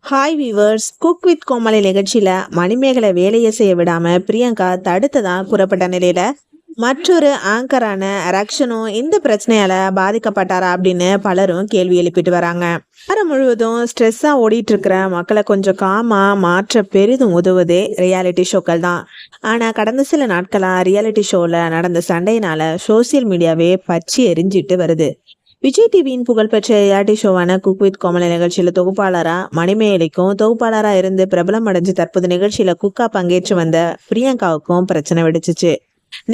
Hi viewers, cook with கோமாளி நிகழ்ச்சியில மணிமேகலை வேலையை செய்ய விடாம பிரியங்கா தடுத்ததா கூறப்பட்ட நிலையில மற்றொரு ஆங்கரான ரக்ஷனும் இந்த பிரச்சனையால பாதிக்கப்பட்டாரா அப்படின்னு பலரும் கேள்வி எழுப்பிட்டு வராங்க. வாரம் முழுவதும் ஸ்ட்ரெஸ்ஸா ஓடிட்டு இருக்கிற மக்களை கொஞ்சம் காமா மாற்ற பெரிதும் உதவுதே ரியாலிட்டி ஷோக்கள் தான். ஆனா கடந்த சில நாட்களா ரியாலிட்டி ஷோல நடந்த சண்டையினால சோசியல் மீடியாவே பச்சி எரிஞ்சிட்டு வருது. விஜய் டிவியின் புகழ்பெற்ற ரியாலிட்டி ஷோவான குக் வித் கோமாளி நிகழ்ச்சியில தொகுப்பாளரா மணிமேகலைக்கும் தொகுப்பாளரா இருந்து பிரபலம் அடைஞ்சு தற்போது நிகழ்ச்சியில குக்கா பங்கேற்று வந்த பிரியங்காவுக்கும் பிரச்சனை வெடிச்சிச்சு.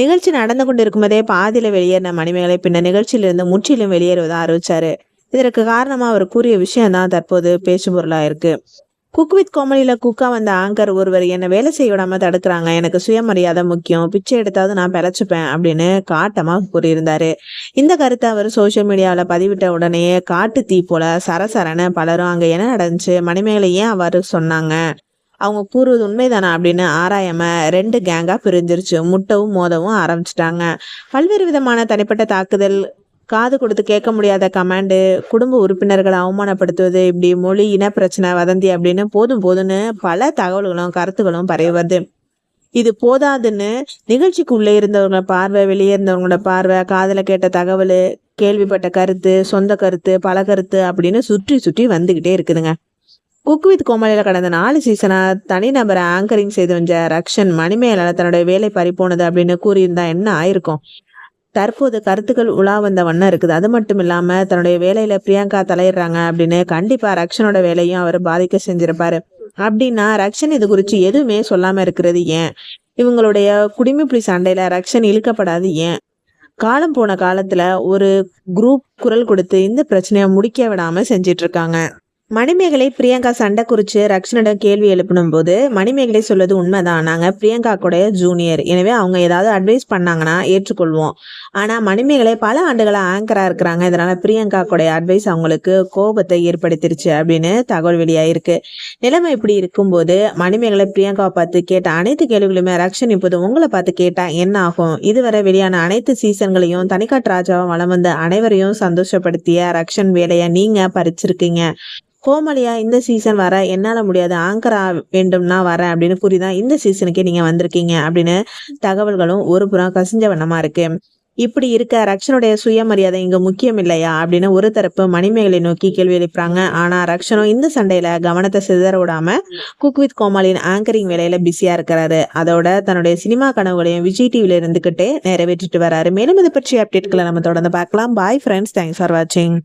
நிகழ்ச்சி நடந்து கொண்டு இருக்கும்போதே பாதியில வெளியேறின மணிமேகலை பின்னர் நிகழ்ச்சியிலிருந்து முற்றிலும் வெளியேறுவதா அறிவிச்சாரு. இதற்கு காரணமா அவர் கூறிய விஷயம் தான் தற்போது பேச்சு பொருளா இருக்கு. குக் வித் கோமாளியில குக்கா வந்த ஆங்கர் ஒருவர் என்ன வேலை செய்ய விடாம தடுக்கிறாங்க, எனக்கு சுயமரியாதை முக்கியம், பிச்சை எடுத்தாவது நான் பிழைச்சுப்பேன் அப்படின்னு காட்டமா கூறியிருந்தாரு. இந்த கருத்தை அவர் சோசியல் மீடியாவில பதிவிட்ட உடனேயே காட்டு தீ போல சரசரன்னு பலரும் அங்க என்ன நடந்துச்சு, மணிமேகலை ஏன் அவர் சொன்னாங்க, அவங்க கூறுவது உண்மைதானா அப்படின்னு ஆராயாம 2 கேங்கா பிரிஞ்சிருச்சு. முட்டவும் மோதவும் ஆரம்பிச்சிட்டாங்க. பல்வேறு விதமான தனிப்பட்ட தாக்குதல், காது கொடுத்து கேட்க முடியாத கமாண்டு, குடும்ப உறுப்பினர்களை அவமானப்படுத்துவது, இப்படி மொழி இன பிரச்சனை, வதந்தி அப்படின்னு போதும் போதுன்னு பல தகவல்களும் கருத்துக்களும் பரவி வருது. இது போதாதுன்னு நிகழ்ச்சிக்கு உள்ளே இருந்தவங்களோட பார்வை, வெளியே இருந்தவங்களோட பார்வை, காதுல கேட்ட தகவல், கேள்விப்பட்ட கருத்து, சொந்த கருத்து, பல கருத்து அப்படின்னு சுற்றி சுற்றி வந்துகிட்டே இருக்குதுங்க. குக் வித் கோமாளியில கடந்த 4 சீசனா தனிநபரை ஆங்கரிங் செய்து வந்த ரக்ஷன் மணிமேகலால தன்னுடைய வேலை பறிப்போனது அப்படின்னு கூறியிருந்தா என்ன ஆயிருக்கும். தற்போது கருத்துக்கள் உலா வந்த வண்ணம் இருக்குது. அது மட்டும் இல்லாம தன்னுடைய வேலையில பிரியங்கா தலையிடுறாங்க அப்படின்னு கண்டிப்பா ரக்ஷனோட வேலையும் அவர் பாதிக்க செஞ்சிருப்பாரு. அப்படின்னா ரக்ஷன் இது குறித்து எதுவுமே சொல்லாம இருக்கிறது ஏன்? இவங்களுடைய குடிமைப்புலி சண்டையில ரக்ஷன் இழுக்கப்படாது ஏன்? காலம் போன காலத்துல ஒரு குரூப் குரல் கொடுத்து இந்த பிரச்சனையை முடிக்க விடாம செஞ்சிட்டு இருக்காங்க. மணிமேகலை பிரியங்கா சண்டை குறித்து ரக்ஷனிடம் கேள்வி எழுப்பினும் போது மணிமேகலை சொல்வது உண்மைதான், நாங்க பிரியங்கா கூட ஜூனியர், எனவே அவங்க ஏதாவது அட்வைஸ் பண்ணாங்கன்னா ஏற்றுக்கொள்வோம். ஆனா மணிமேகலை பல ஆண்டுகளா ஆங்கரா இருக்கிறாங்க, இதனால பிரியங்கா கூட அட்வைஸ் அவங்களுக்கு கோபத்தை ஏற்படுத்திருச்சு அப்படின்னு தகவல் வெளியாயிருக்கு. நிலைமை இப்படி இருக்கும்போது மணிமேகலை பிரியங்காவை பார்த்து கேட்ட அனைத்து கேள்விகளுமே ரக்ஷன் இப்போது உங்களை பார்த்து கேட்டா என்ன ஆகும்? இதுவரை வெளியான அனைத்து சீசன்களையும் தனிக்காட்டு ராஜாவை வளம் வந்த அனைவரையும் சந்தோஷப்படுத்திய ரக்ஷன் வேலையை நீங்க பறிச்சிருக்கீங்க. கோமாளியா இந்த சீசன் வர என்னால முடியாது, ஆங்கரா வேண்டும்னா வரேன் அப்படின்னு கூறிதான் இந்த சீசனுக்கே நீங்க வந்திருக்கீங்க அப்படின்னு தகவல்களும் ஒரு புறம் கசிஞ்ச வண்ணமா இருக்கு. இப்படி இருக்க ரக்ஷனுடைய சுயமரியாதை இங்க முக்கியம் இல்லையா அப்படின்னு ஒரு தரப்பு மணிமேகலை நோக்கி கேள்வி எழுப்புறாங்க. ஆனா ரக்ஷனும் இந்த சண்டையில கவனத்தை சிதற விடாம குக் வித் கோமாளியின் ஆங்கரிங் வேலையில பிஸியா இருக்கிறாரு. அதோட தன்னுடைய சினிமா கனவுகளையும் விஜய் டிவில இருந்துகிட்டே நிறைவேற்றிட்டு வராரு. மேலும் இதை பற்றி அப்டேட்களை நம்ம தொடர்ந்து பார்க்கலாம். பாய் ஃப்ரெண்ட்ஸ், தேங்க்ஸ் ஃபார் வாட்சிங்.